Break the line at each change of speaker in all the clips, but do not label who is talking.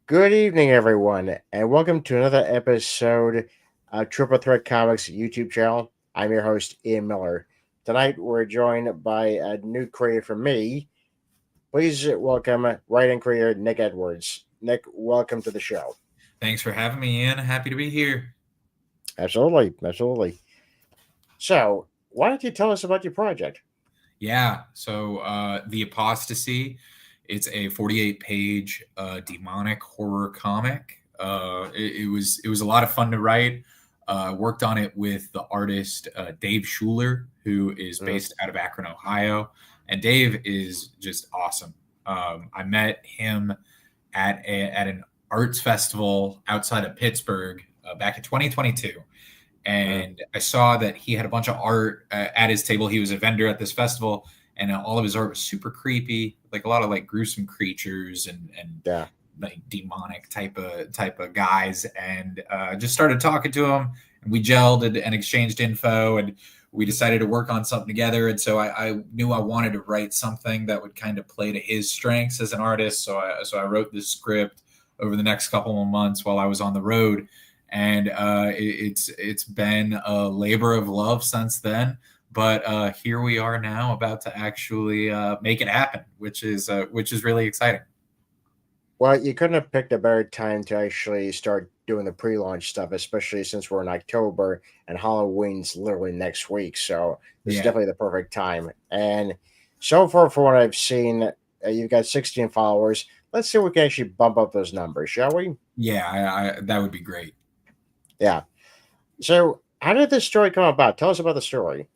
Good evening, everyone, and welcome to another episode of Triple Threat Comics YouTube channel. I'm your host, Ian Miller. Tonight, we're joined by a new creator from me. Please welcome writing creator Nick Edwards. Nick, welcome to the show.
Thanks for having me in. Happy to be here.
Absolutely. So, why don't you tell us about your project?
The Apostasy, it's a 48-page demonic horror comic. It was a lot of fun to write. Worked on it with the artist Dave Schuler, who is
Mhm.
based out of Akron, Ohio, and Dave is just awesome. I met him at an arts festival outside of Pittsburgh back in 2022,
Mhm.
and I saw that he had a bunch of art at his table. He was a vendor at this festival, and all of his art was super creepy, like a lot of like gruesome creatures and
Yeah.
like demonic type of guys. And just started talking to him, and we gelled and exchanged info, and we decided to work on something together. And so I knew I wanted to write something that would kind of play to his strengths as an artist. So I wrote this script over the next couple of months while I was on the road, and it's been a labor of love since then. But here we are now, about to actually make it happen, which is really exciting.
Well, you couldn't have picked a better time to actually start doing the pre-launch stuff, especially since we're in October and Halloween's literally next week. So this is
Yeah,
definitely the perfect time. And so far, for what I've seen, you've got 16 followers. Let's see if we can actually bump up those numbers, shall we?
yeah, that would be great.
Yeah. So how did this story come about? Tell us about the story.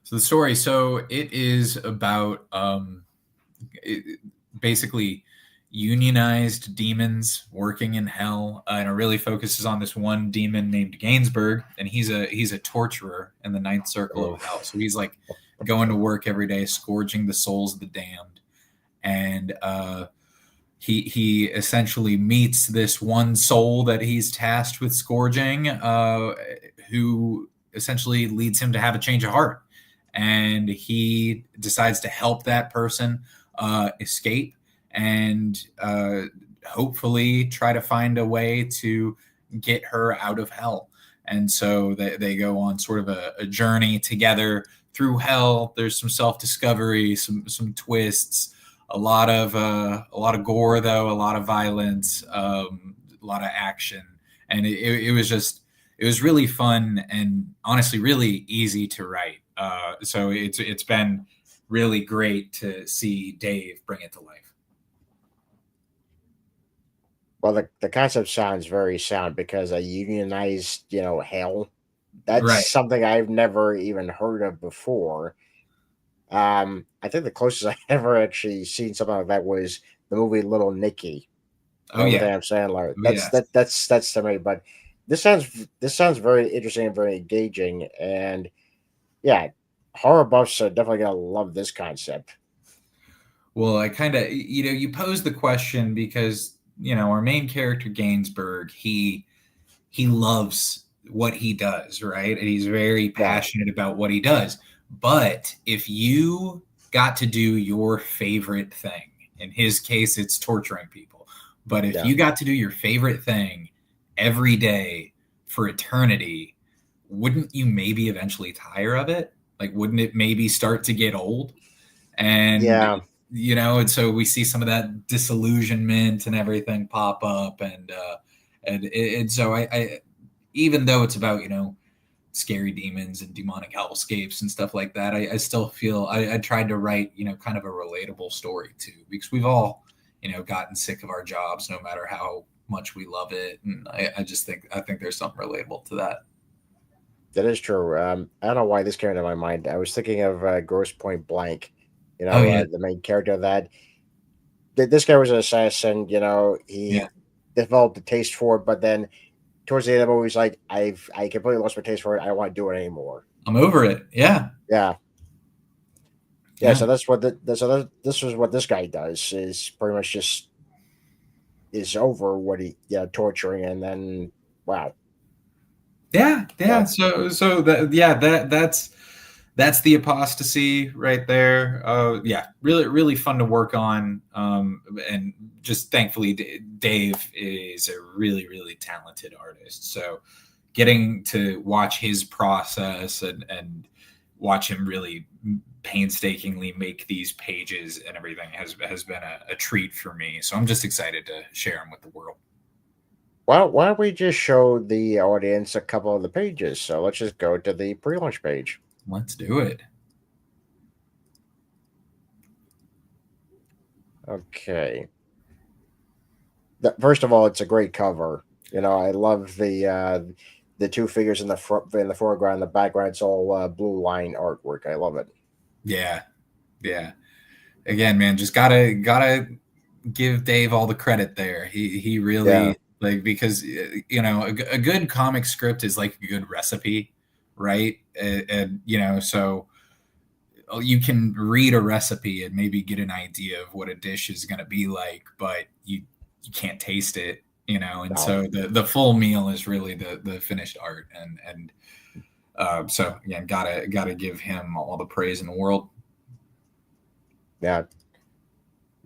So the story, so it is about basically unionized demons working in hell, and it really focuses on this one demon named Gainsbourg, and he's a torturer in the ninth circle of hell.
Oof.
So he's like going to work every day, scourging the souls of the damned, and he essentially meets this one soul that he's tasked with scourging, who essentially leads him to have a change of heart, and he decides to help that person escape, and hopefully try to find a way to get her out of hell. And so they go on sort of a journey together through hell. There's some self-discovery, some twists, a lot of gore, though, a lot of violence, a lot of action, and it was just, it was really fun and honestly really easy to write. So it's been really great to see Dave bring it to life.
Well, the concept sounds very sound because a unionized, hell. That's
Right.
something I've never even heard of before. I think the closest I ever actually seen something like that was the movie Little Nicky,
Oh
with
yeah.
Adam Sandler.
Oh
That's
yes.
that's to me. But this sounds very interesting and very engaging. And yeah, horror buffs are definitely gonna love this concept.
Well, I kind of, you pose the question because our main character Gainsbourg, he loves what he does, right? And he's very
Yeah,
passionate about what he does. But if you got to do your favorite thing, in his case, it's torturing people. But if
yeah,
you got to do your favorite thing every day for eternity, wouldn't you maybe eventually tire of it? Like, wouldn't it maybe start to get old? And
yeah.
and so we see some of that disillusionment and everything pop up, and so I even though it's about scary demons and demonic hellscapes and stuff like that, I still feel I tried to write kind of a relatable story too, because we've all gotten sick of our jobs, no matter how much we love it, and I think there's something relatable to that.
That is true. I don't know why this came into my mind. I was thinking of Gross Point Blank.
Oh yeah.
The main character of that. This guy was an assassin. He
Yeah,
developed a taste for it, but then towards the end of the movie, he's like, I completely lost my taste for it. I don't want to do it anymore.
I'm over it. Yeah.
Yeah, yeah.
Yeah.
So that's what this was what this guy does is pretty much just is over what he torturing and then wow
Yeah,
yeah
yeah. So that, yeah, that's. that's the Apostasy right there. Yeah, really, really fun to work on. And just thankfully, Dave is a really, really talented artist. So getting to watch his process and watch him really painstakingly make these pages and everything has been a treat for me. So I'm just excited to share them with the world.
Well, why don't we just show the audience a couple of the pages? So let's just go to the pre-launch page.
Let's do it.
Okay. First of all, it's a great cover. I love the two figures in the front, in the foreground. The background's all blue line artwork. I love it.
Yeah, yeah. Again, man, just gotta give Dave all the credit there. He really
Yeah.
like, because a good comic script is like a good recipe, right? And so you can read a recipe and maybe get an idea of what a dish is going to be like, but you can't taste it, and
No.
so the full meal is really the finished art. And so again, gotta give him all the praise in the world.
Yeah.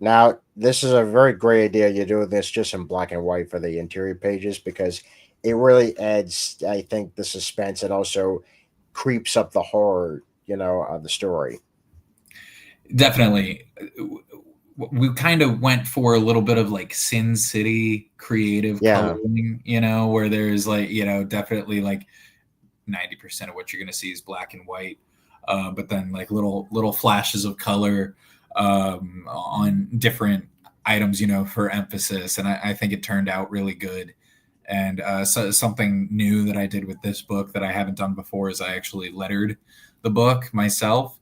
Now, this is a very great idea. You're doing this just in black and white for the interior pages because it really adds, I think, the suspense and also creeps up the horror, of the story.
Definitely. We kind of went for a little bit of like Sin City creative
Yeah.
coloring, where there's like, definitely like 90% of what you're going to see is black and white. But then like little flashes of color on different items, for emphasis. And I think it turned out really good. And so something new that I did with this book that I haven't done before is I actually lettered the book myself,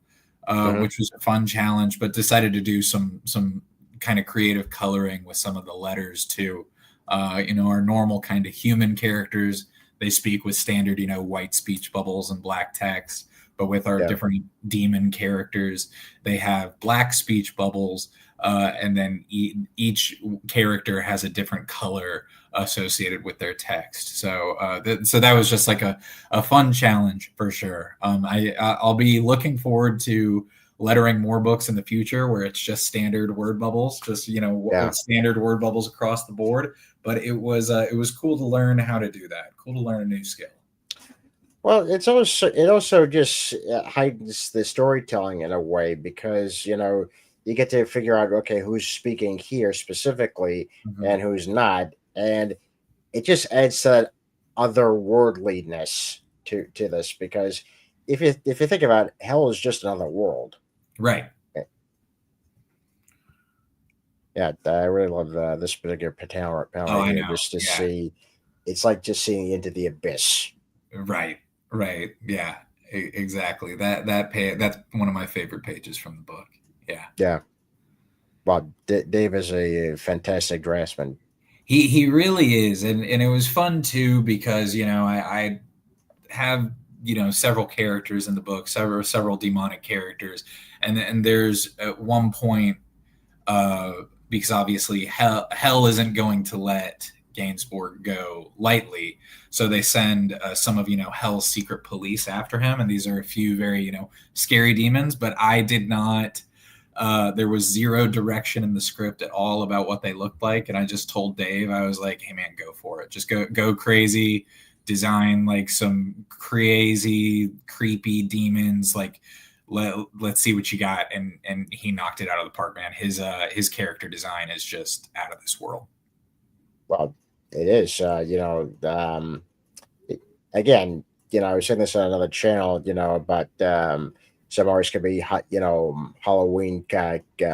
Hmm.
which was a fun challenge, but decided to do some kind of creative coloring with some of the letters too. Our normal kind of human characters, they speak with standard, white speech bubbles and black text. But with our
Yeah.
different demon characters, they have black speech bubbles, and then each character has a different color associated with their text. So so that was just like a fun challenge for sure. I'll be looking forward to lettering more books in the future where it's just standard word bubbles, just
Yeah.
standard word bubbles across the board. But it was cool to learn how to do that. Cool to learn a new skill.
Well, it also just heightens the storytelling in a way because you get to figure out, okay, who's speaking here specifically
Mhm.
and who's not, and it just adds to that otherworldliness to this because if you think about it, hell is just another world.
Right.
Yeah, I really love this particular panel
Oh,
right
I
here,
know.
just to
Yeah.
see. It's like just seeing into the abyss.
Right. Right. Yeah. Exactly. That's one of my favorite pages from the book. Yeah.
Yeah, well, Dave is a fantastic draftsman.
He really is, and it was fun too because I have several characters in the book, several demonic characters, and there's at one point, uh, because obviously hell isn't going to let Gainsbourg go lightly, so they send some of Hell's secret police after him, and these are a few very scary demons. But I did not. There was zero direction in the script at all about what they looked like, and I just told Dave, I was like, "Hey man, go for it. Just go crazy. Design like some crazy, creepy demons. Like let's see what you got." And he knocked it out of the park, man. His character design is just out of this world.
Well, it is. It- again, I was saying this on another channel, about some artists could be, Halloween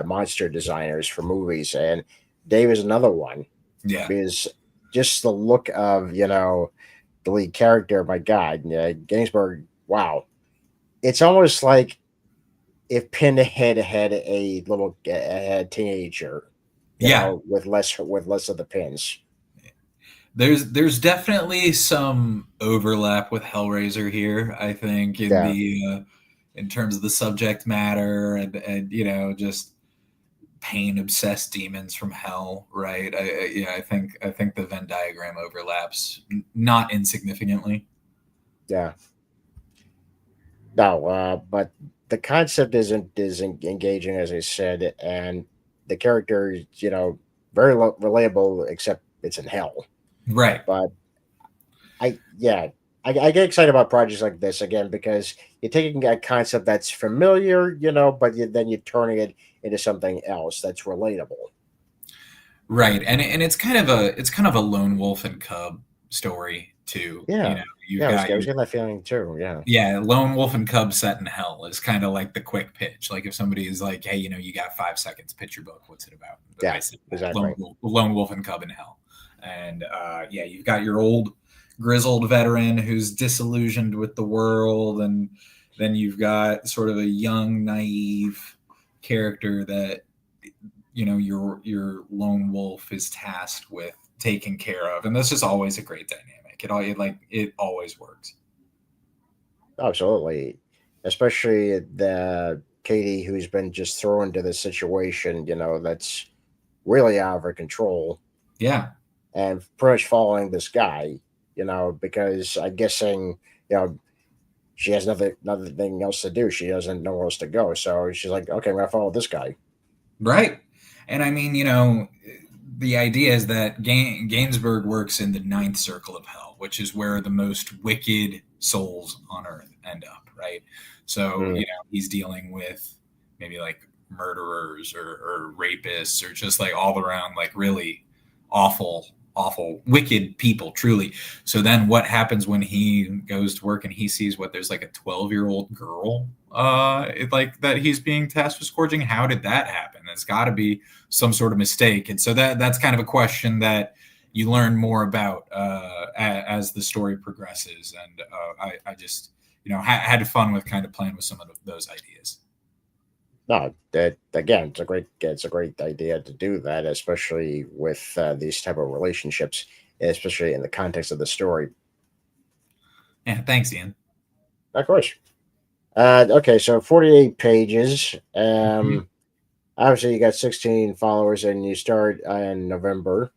monster designers for movies, and Dave is another one
Yeah.
because just the look of, the lead character, my God, Gainsbourg, wow. It's almost like if Pinhead had a little teenager,
Yeah.
with less of the pins.
There's definitely some overlap with Hellraiser here, I think, in
Yeah.
the in terms of the subject matter and just pain obsessed demons from hell, right? Yeah, I think the Venn diagram overlaps not insignificantly.
Yeah. No, but the concept is engaging, as I said, and the character is, very relatable, except it's in hell.
Right.
But yeah, I get excited about projects like this again because you're taking a concept that's familiar, but then you're turning it into something else that's relatable.
Right. And it's kind of a lone wolf and cub story too.
Yeah,
You've
yeah,
got
I was
your
getting that feeling too. Yeah,
yeah, lone wolf and cub set in hell is kind of like the quick pitch. Like if somebody is like, hey, you got 5 seconds, pitch your book. What's it about? I
yeah,
said that.
exactly.
Lone wolf and cub in hell. And yeah, you've got your old grizzled veteran who's disillusioned with the world, and then you've got sort of a young, naive character that your lone wolf is tasked with taking care of, and this is always a great dynamic. It always works.
Absolutely, especially the Katie who's been just thrown into this situation, that's really out of her control,
Yeah.
and pretty much following this guy, because I'm guessing, you know, she has nothing else to do. She doesn't know where else to go, so she's like, okay, I'm gonna follow this guy.
Right. And I mean, the idea is that Gainsbourg works in the ninth circle of hell, which is where the most wicked souls on earth end up, right? So,
Mm,
he's dealing with maybe like murderers or rapists or just like all around, like really awful, awful, wicked people, truly. So then what happens when he goes to work and he sees what there's like a 12-year-old girl like that he's being tasked with scourging? How did that happen? There's got to be some sort of mistake. And so that's kind of a question that you learn more about as the story progresses. And I just, had fun with kind of playing with some of those ideas.
no, that again, it's a great idea to do that, especially with these type of relationships, especially in the context of the story.
Yeah, thanks, Ian.
Of course. Okay, so 48 pages.
Mhm.
Obviously, you got 16 followers, and you start in November.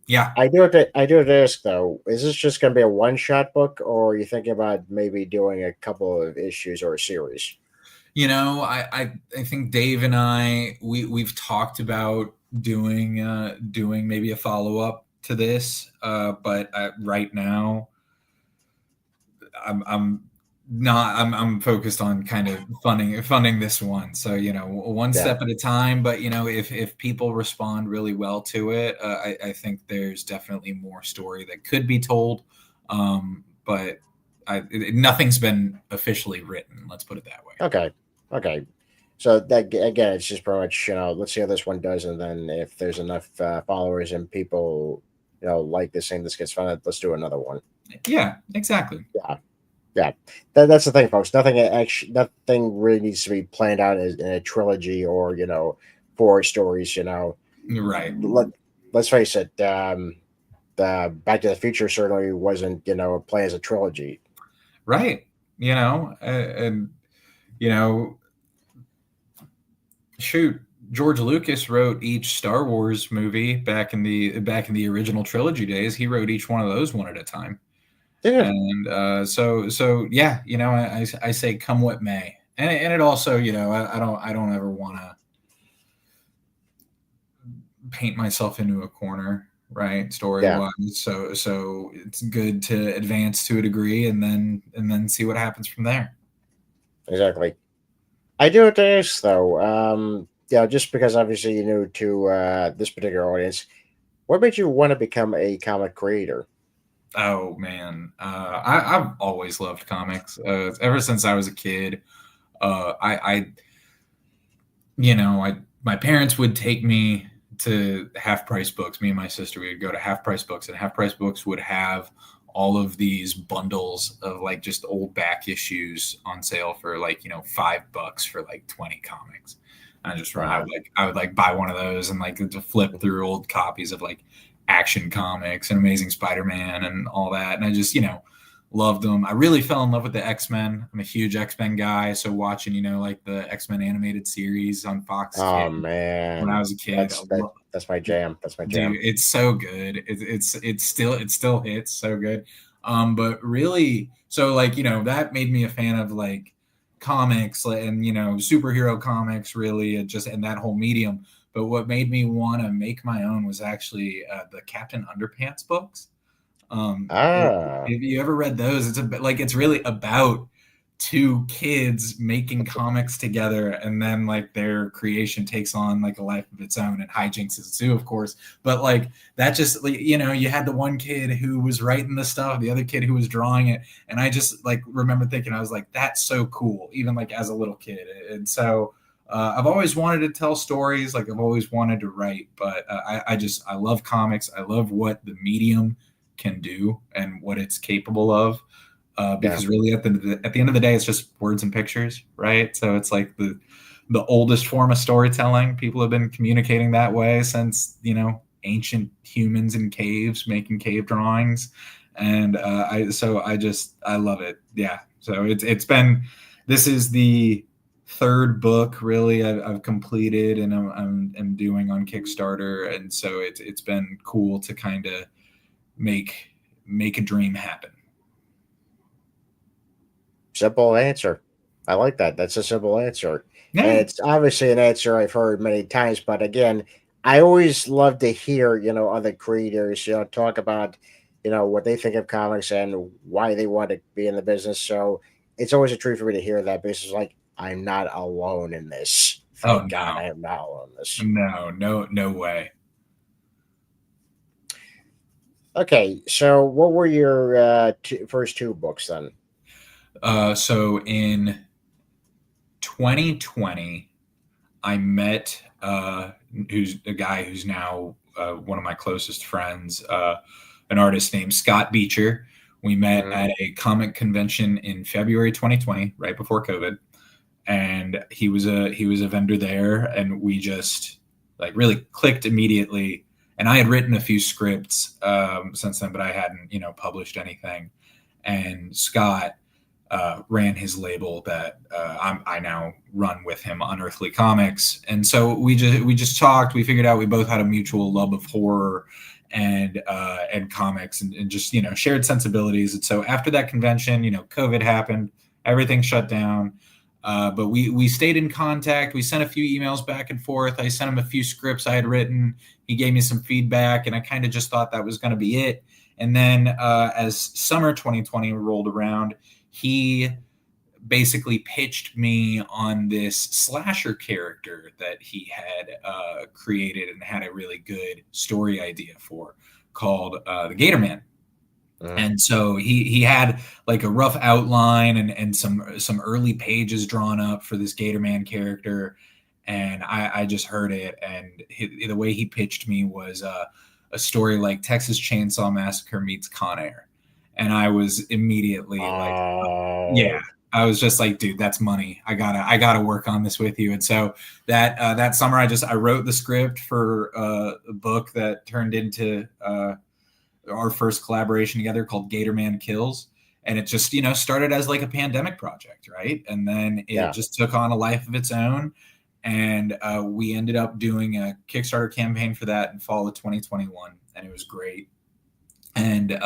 Yeah.
I do have to ask though, is this just going to be a one shot book, or are you thinking about maybe doing a couple of issues or a series?
I think Dave and we've talked about doing maybe a follow up to this, but right now I'm not I'm focused on kind of funding this one. So one
Yeah,
step at a time. But if people respond really well to it, I think there's definitely more story that could be told. But nothing's been officially written. Let's put it that way.
okay, okay. So that again, it's just pretty much let's see how this one does, and then if there's enough followers and people like this thing, this gets fun, let's do another one.
Yeah, exactly.
Yeah, yeah. That's the thing, folks. Nothing really needs to be planned out in a trilogy or four stories.
Right.
Let, let's face it. The Back to the Future certainly wasn't planned as a trilogy.
Right. And you know, shoot, George Lucas wrote each Star Wars movie back in the original trilogy days. He wrote each one of those one at a time.
Yeah,
And so yeah, I say come what may. And it also, I don't ever want to paint myself into a corner, right? Story
yeah,
wise. So it's good to advance to a degree and then see what happens from there.
exactly. I do have to ask though. Just because obviously you're new to this particular audience, what made you want to become a comic creator?
Oh man, I've always loved comics. Ever since I was a kid, I my parents would take me to half price books. Me and my sister, we would go to half price books, and half price books would have all of these bundles of like just old back issues on sale for like $5 for like 20 comics. I just I
Wow.
would like I would like buy one of those and like to flip through old copies of like Action Comics and Amazing Spider-Man and all that, and I just loved them. I really fell in love with the X-Men. I'm a huge X-Men guy, so watching like the X-Men animated series on Fox
Oh
Kids when I
man,
was a kid,
that's my jam. That's my
dude,
jam.
it's so good. It still hits so good. But really, so like, that made me a fan of like comics and, superhero comics, really, and that whole medium. But what made me want to make my own was actually the Captain Underpants books.
Ah,
If you ever read those, it's really about two kids making comics together, and then like their creation takes on like a life of its own, and hijinks ensue, of course. But like that, just like, you had the one kid who was writing the stuff, the other kid who was drawing it, and I just like remember thinking, I was like, that's so cool, even like as a little kid. And so I've always wanted to tell stories, like I've always wanted to write, but I love comics. I love what the medium can do and what it's capable of.
yeah.
Because really, at the end of the day, it's just words and pictures, right? So it's like the oldest form of storytelling. People have been communicating that way since ancient humans in caves making cave drawings, and I love it. Yeah. So it's been, this is the third book really I've completed, and I'm doing on Kickstarter, and so it's been cool to kind of make a dream happen.
Simple answer. I like that. That's a simple answer. And
Yeah.
it's obviously an answer I've heard many times, but again, I always love to hear, other creators, talk about, what they think of comics and why they want to be in the business. So it's always a treat for me to hear that because it's like I'm not alone in this.
Oh
Thank God I
no,
am not alone in this.
no way.
Okay, so what were your first two books then?
So in 2020, I met who's a guy who's now one of my closest friends, an artist named Scott Beecher. We met
Mhm.
at a comic convention in February 2020, right before COVID, and he was a vendor there, and we just like really clicked immediately. And I had written a few scripts since then, but I hadn't published anything. And Scott ran his label that I now run with him, Unearthly Comics. And so we just talked. We figured out we both had a mutual love of horror and comics, and just shared sensibilities. And so after that convention, COVID happened, everything shut down. But we stayed in contact. We sent a few emails back and forth. I sent him a few scripts I had written. He gave me some feedback, and I kind of just thought that was going to be it. And then as summer 2020 rolled around, he basically pitched me on this slasher character that he had created and had a really good story idea for, called the Gator Man.
Mhm.
And so he had like a rough outline and some early pages drawn up for this Gator Man character, and I just heard it, and the way he pitched me was a story like Texas Chainsaw Massacre meets Con Air, and I was immediately like, yeah.
Oh,
I was just like, dude, that's money. I gotta work on this with you. And so that summer, I wrote the script for a book that turned into our first collaboration together, called Gator Man Kills. And it just, started as like a pandemic project, right? And then it
yeah.
just took on a life of its own. And we ended up doing a Kickstarter campaign for that in fall of 2021. And it was great. And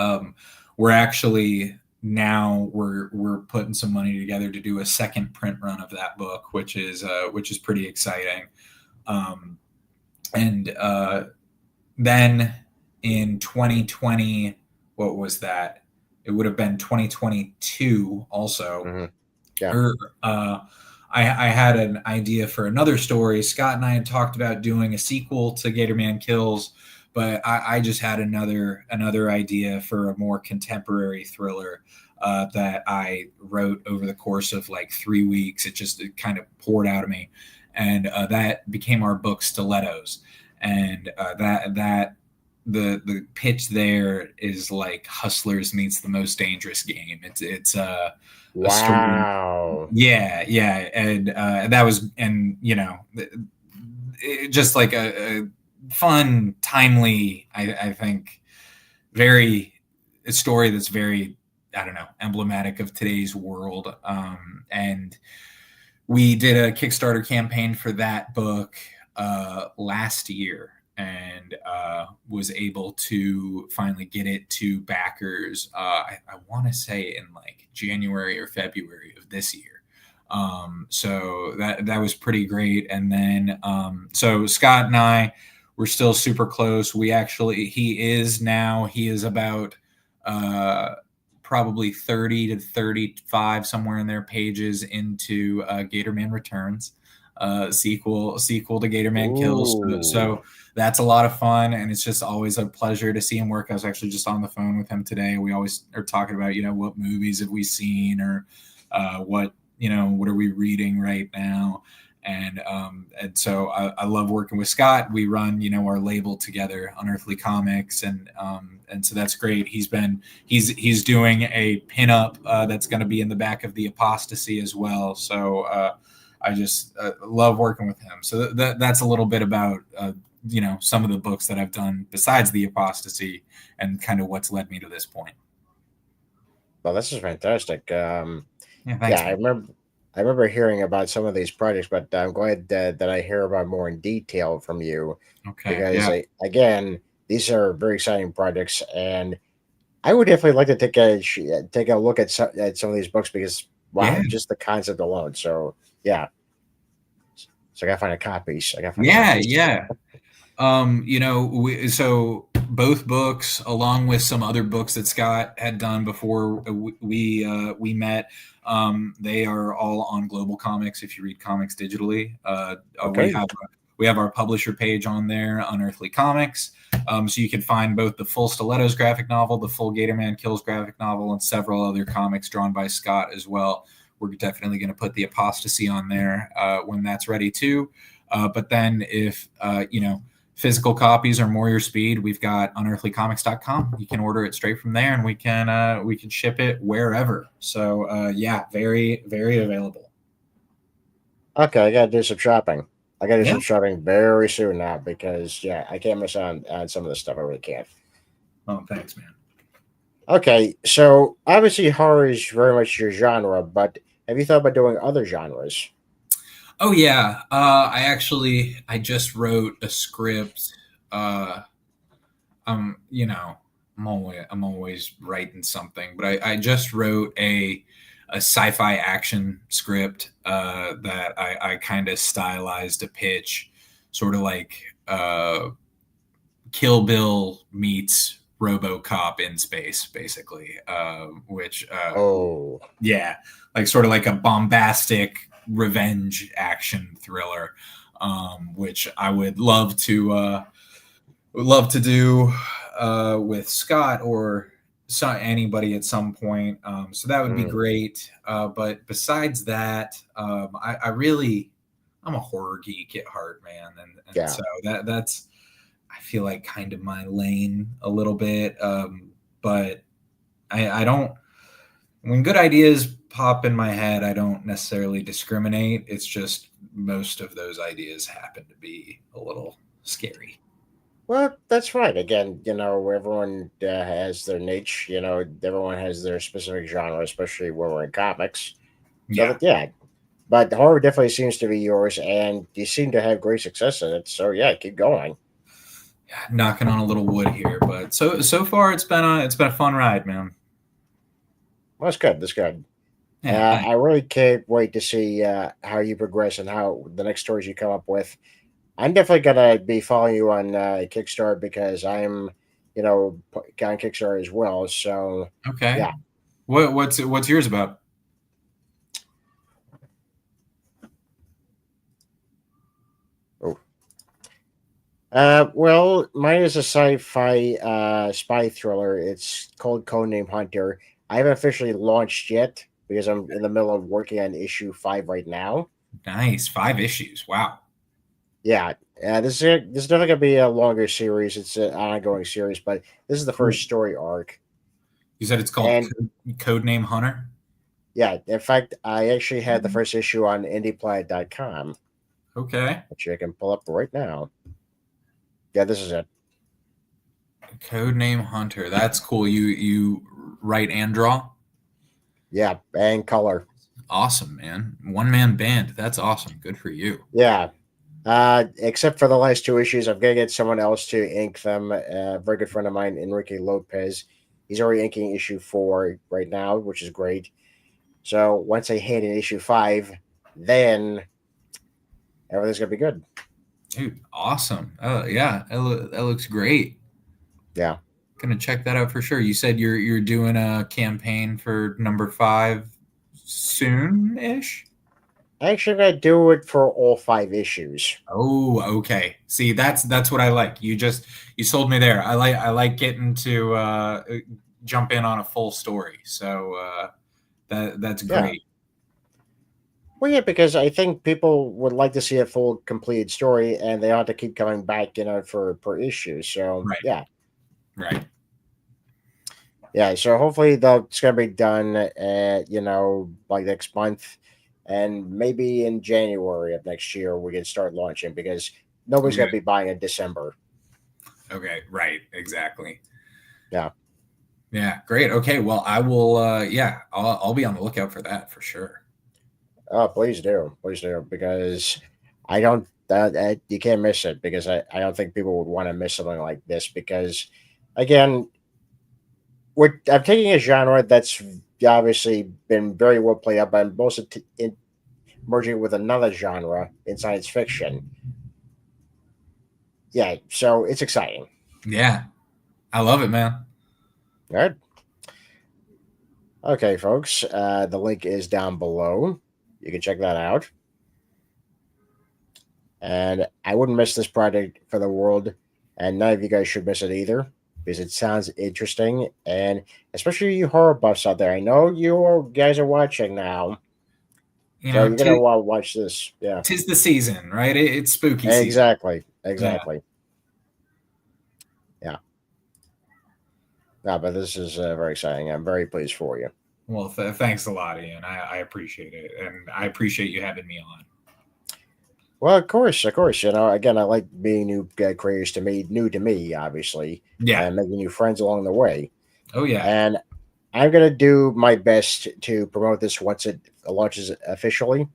we're actually now we're putting some money together to do a second print run of that book, which is pretty exciting. And then in 2020, what was that? It would have been 2022 also.
Hmm. Yeah.
Or I had an idea for another story. Scott and I had talked about doing a sequel to Gator Man Kills, but I just had another idea for a more contemporary thriller that I wrote over the course of like 3 weeks. It kind of poured out of me, and that became our book Stilettos. And that the pitch there is like Hustlers meets The Most Dangerous Game. It's a story.
Wow.
Yeah, and that was, and just like a fun, timely, I think, very a story that's very, I don't know, emblematic of today's world. And we did a Kickstarter campaign for that book last year, and was able to finally get it to backers. I want to say in like January or February of this year. So that was pretty great. And then so Scott and I were still super close. He is about probably 30 to 35, somewhere in there, pages into Gatorman Returns, sequel to Gatorman Kills. So that's a lot of fun, and it's just always a pleasure to see him work. I was actually just on the phone with him today. We always are talking about, what movies have we seen, or what are we reading right now. And so I love working with Scott. We run, our label together, Unearthly Comics, and so that's great. He's doing a pinup that's going to be in the back of the Apostasy as well. So I just love working with him. So that's a little bit about some of the books that I've done besides the Apostasy, and kind of what's led me to this point.
Well, this is fantastic.
Yeah, thanks,
I remember hearing about some of these projects, but I'm glad that I hear about more in detail from you.
Okay.
Because
Yeah.
Again, these are very exciting projects, and I would definitely like to take a look at some of these books, because wow,
Yeah.
just the concept alone. So yeah, so I gotta find a copies. I gotta find
Yeah.
copies.
Yeah. So both books, along with some other books that Scott had done before we met, they are all on Global Comics. If you read comics digitally,
Okay.
we have our publisher page on there, Unearthly Comics. So you can find both the full Stilettos graphic novel, the full Gatorman Kills graphic novel, and several other comics drawn by Scott as well. We're definitely going to put the Apostasy on there when that's ready too. But then if physical copies are more your speed, we've got unearthlycomics.com. You can order it straight from there, and we can ship it wherever. So yeah, very, very available.
Okay, I gotta do some shopping. I gotta do
Yeah.
some shopping very soon now, because I can't miss on some of this stuff. I really can't.
Oh, thanks, man.
Okay, so obviously horror is very much your genre, but have you thought about doing other genres?
Oh yeah, I just wrote a script. Uh, I'm always writing something, but I just wrote a sci-fi action script that I kind of stylized a pitch, sort of like Kill Bill meets RoboCop in space, basically.
Oh,
Yeah, like sort of like a bombastic revenge action thriller, which I would love to do with Scott or anybody at some point. So that would be
mm,
great. But besides that, I'm a horror geek at heart, man, and
yeah.
so that's I feel like kind of my lane a little bit. But I don't, when good ideas pop in my head, I don't necessarily discriminate. It's just most of those ideas happen to be a little scary.
Well, that's right. Again, everyone has their niche. Everyone has their specific genre, especially when we're in comics. So
Yeah.
but horror definitely seems to be yours, and you seem to have great success in it. So yeah, keep going.
Knocking on a little wood here, but so far it's been a fun ride, man.
Well, that's good. That's good.
Yeah, thanks.
I really can't wait to see how you progress and how the next stories you come up with. I'm definitely gonna be following you on Kickstarter, because I'm, on Kickstarter as well. So
Okay.
yeah.
What's yours about?
Oh. Well, mine is a sci-fi spy thriller. It's called Codename Hunter. I haven't officially launched yet, because I'm in the middle of working on issue 5 right now.
Nice, 5 issues. Wow.
Yeah, this is definitely gonna be a longer series. It's an ongoing series, but this is the
Cool.
first story arc.
You said it's called
And
Codename Hunter.
yeah, in fact, I actually had the first issue on indieplanet.com,
Okay.
which I can pull up right now. Yeah, this is it.
Codename Hunter. That's cool. You write and draw.
Yeah, and color.
Awesome, man. One man band. That's awesome. Good for you.
Yeah. Except for the last two issues, I'm gonna get someone else to ink them. A very good friend of mine, Enrique Lopez. He's already inking issue 4 right now, which is great. So once I hit in issue 5, then everything's gonna be good.
Dude, awesome. Yeah, that looks great.
Yeah.
Gonna check that out for sure. You said you're doing a campaign for number 5 soon-ish?
Actually, I'm gonna do it for all 5 issues.
Oh, okay. See, that's what I like. You sold me there. I like getting to jump in on a full story. So that's
Yeah.
great.
Well, yeah, because I think people would like to see a full, completed story, and they ought to keep coming back, for per issue. So
Right.
yeah,
Right.
yeah. So hopefully, it's gonna be done, like next month, and maybe in January of next year we can start launching because nobody's
Okay.
gonna be buying in December.
Okay. Right. Exactly.
Yeah.
Yeah. Great. Okay. Well, I will. Yeah. I'll be on the lookout for that for sure.
Oh, please do, because I don't. You can't miss it because I don't think people would want to miss something like this because, again, I'm taking a genre that's obviously been very well played up, but I'm also merging it with another genre in science fiction. Yeah, so it's exciting.
Yeah. I love it, man.
All right. Okay, folks. The link is down below. You can check that out. And I wouldn't miss this project for the world, and none of you guys should miss it either because it sounds interesting, and especially you horror buffs out there. I know you guys are watching now,
You
so
know,
you're gonna want to watch this. Yeah,
tis the season, right? It's spooky season.
exactly,
Yeah.
exactly. Yeah, no, but this is very exciting. I'm very pleased for you.
Well, thanks a lot, Ian. I appreciate it, and I appreciate you having me on.
Well, of course, of course. Again, I like being new creators to me, new to me, obviously,
Yeah.
and making new friends along the way.
Oh yeah.
And I'm gonna do my best to promote this once it launches officially.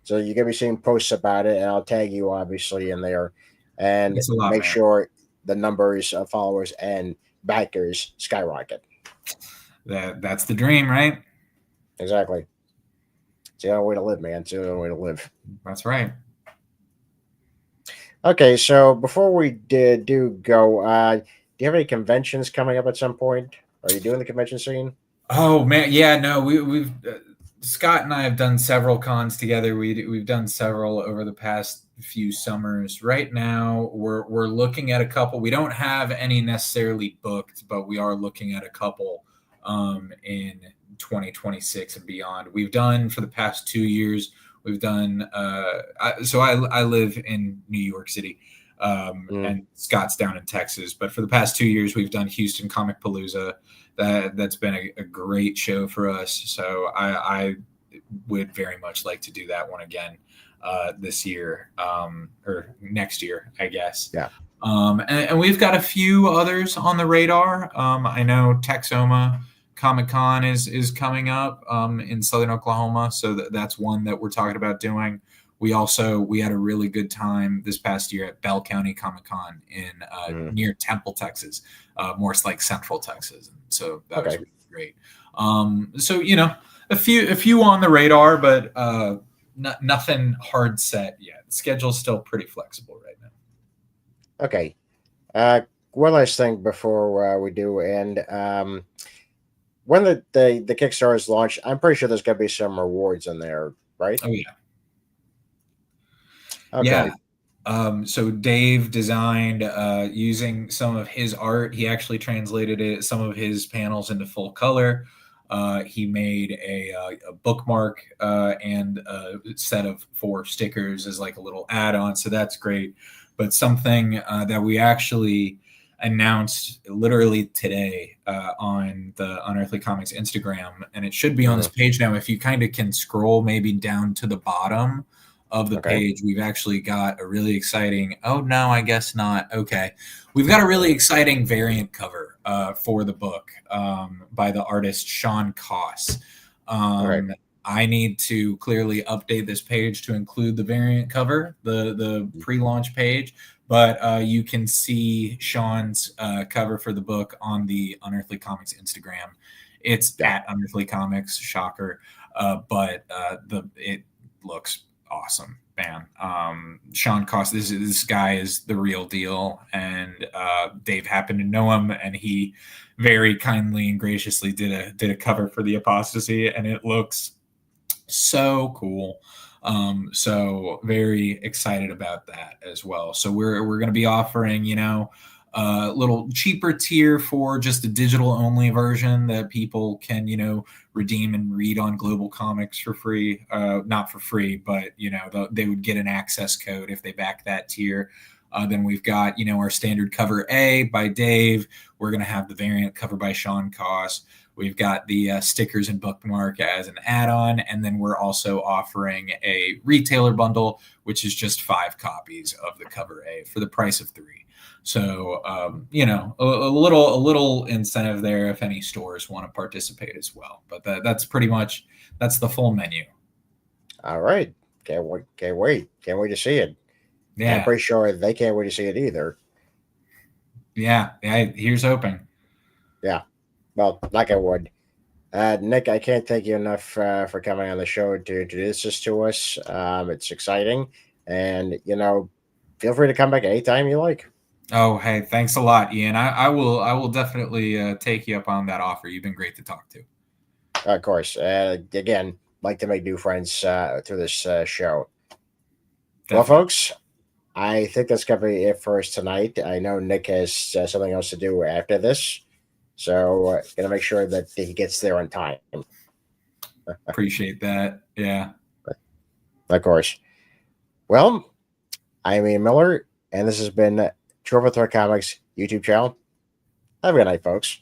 So you're gonna be seeing posts about it, and I'll tag you obviously in there, and
Thanks a lot,
make
man.
sure the numbers of followers and backers skyrocket.
That's the dream, right?
Exactly. It's the only way to live, man. It's the only way to live.
That's right.
Okay, so before we do go, do you have any conventions coming up at some point? Are you doing the convention scene?
Oh man, yeah, no, we've Scott and I have done several cons together. We've done several over the past few summers. Right now, we're looking at a couple. We don't have any necessarily booked, but we are looking at a couple in 2026 and beyond. We've done for the past 2 years. We've done. I live in New York City,
Mm,
and Scott's down in Texas. But for the past 2 years, we've done Houston Comic Palooza. That's been a great show for us. So I would very much like to do that one again this year or next year, I guess.
yeah.
And we've got a few others on the radar. I know Texoma Comic Con is coming up in Southern Oklahoma, so that's one that we're talking about doing. We had a really good time this past year at Bell County Comic Con in
Mm,
near Temple, Texas, more like Central Texas. So that was
okay.
really great. So a few on the radar, but nothing hard set yet. The schedule's still pretty flexible right now.
Okay. Uh, one last thing before we do end. When the Kickstarter is launched, I'm pretty sure there's going to be some rewards in there, right?
Oh yeah, yeah.
Okay.
So Dave designed using some of his art. He actually translated some of his panels into full color. He made a bookmark and a set of 4 stickers as like a little add-on. So that's great. But something that we actually announced literally today on the Unearthly Comics Instagram, and it should be on this
Mm,
page now. If you kind of can scroll maybe down to the bottom of the
okay.
page, we've actually got a really exciting. Oh no, I guess not. Okay, we've got a really exciting variant cover for the book by the artist Sean Koss.
Okay.
I need to clearly update this page to include the variant cover, the pre-launch page. But you can see Sean's cover for the book on the Unearthly Comics Instagram. It's at Unearthly Comics, shocker. But it looks awesome, man. Sean Cost, this guy is the real deal, and Dave happened to know him, and he very kindly and graciously did a cover for the Apostasy, and it looks so cool. So very excited about that as well. So we're going to be offering, a little cheaper tier for just a digital only version that people can, redeem and read on Global Comics for free. Not for free, but they would get an access code if they back that tier. Then we've got, our standard cover A by Dave. We're going to have the variant cover by Sean Koss. We've got the stickers and bookmark as an add-on, and then we're also offering a retailer bundle, which is just 5 copies of the cover A for the price of 3. So, a little incentive there if any stores want to participate as well. But that's the full menu.
All right, can't wait to see it.
Yeah,
I'm pretty sure they can't wait to see it either.
Yeah. Here's hoping.
Yeah. Well, like I would. Nick, I can't thank you enough for coming on the show to introduce this to us. It's exciting. And, feel free to come back anytime you like.
Oh, hey, thanks a lot, Ian. I will definitely take you up on that offer. You've been great to talk to.
Of course. Again, like to make new friends through this show. Definitely. Well, folks, I think that's going to be it for us tonight. I know Nick has something else to do after this. So going to make sure that he gets there on time.
Appreciate that. Yeah.
Of course. Well, I'm Ian Miller, and this has been Triple Threat Comics YouTube channel. Have a good night, folks.